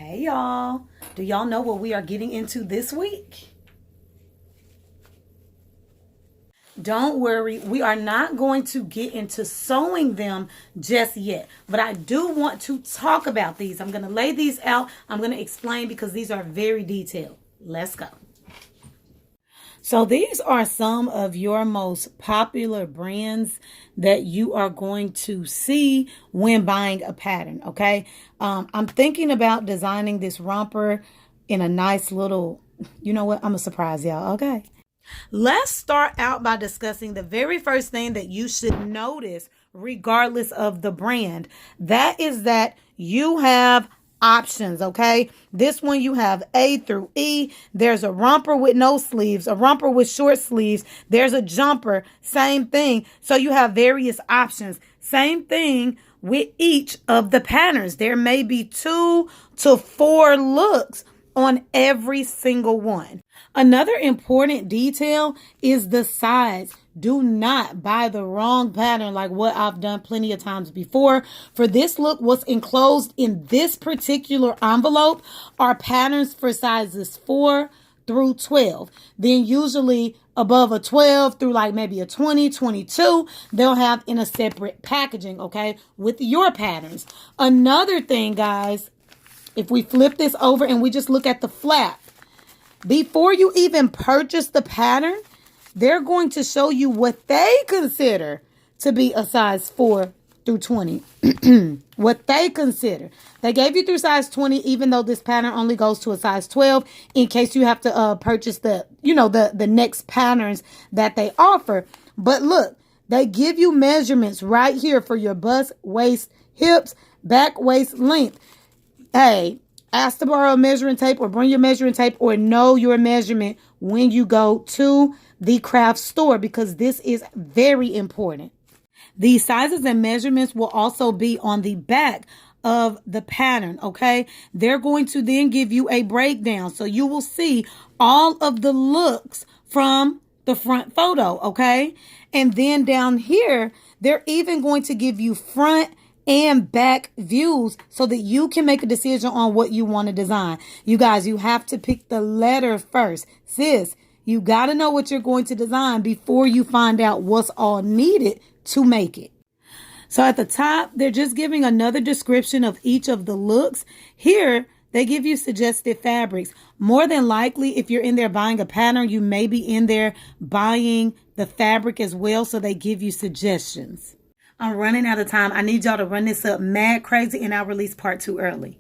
Hey y'all, do y'all know what we are getting into this week? Don't worry, we are not going to get into sewing them just yet, but I do want to talk about these. I'm going to lay these out. I'm going to explain because these are very detailed. Let's go. So these are some of your most popular brands that you are going to see when buying a pattern, okay? I'm thinking about designing this romper in a nice little, you know what? I'm going to surprise y'all, okay? Let's start out by discussing the very first thing that you should notice regardless of the brand. That is that you have options, okay? This one you have A through E. There's a romper with no sleeves, a romper with short sleeves. There's a jumper, same thing. So you have various options. Same thing with each of the patterns. There may be 2 to 4 looks on every single one. Another important detail is the size. Do not buy the wrong pattern like what I've done plenty of times before. For this look, what's enclosed in this particular envelope are patterns for sizes 4 through 12. Then usually above a 12 through like maybe a 20, 22, they'll have in a separate packaging, okay, with your patterns. Another thing, guys, if we flip this over and we just look at the flap, before you even purchase the pattern, they're going to show you what they consider to be a size 4 through 20. What they consider. They gave you through size 20, even though this pattern only goes to a size 12, in case you have to purchase the next patterns that they offer. But look, they give you measurements right here for your bust, waist, hips, back, waist, length. Hey, ask to borrow a measuring tape or bring your measuring tape or know your measurement when you go to the craft store, because this is very important. These sizes and measurements will also be on the back of the pattern, okay? They're going to then give you a breakdown, so you will see all of the looks from the front photo, okay? And then down here, they're even going to give you front and back views so that you can make a decision on what you want to design. You guys, you have to pick the letter first. Sis, you got to know what you're going to design before you find out what's all needed to make it. So at the top, they're just giving another description of each of the looks. Here, they give you suggested fabrics. More than likely, if you're in there buying a pattern, you may be in there buying the fabric as well, so they give you suggestions. I'm running out of time. I need y'all to run this up mad crazy and I'll release part 2 early.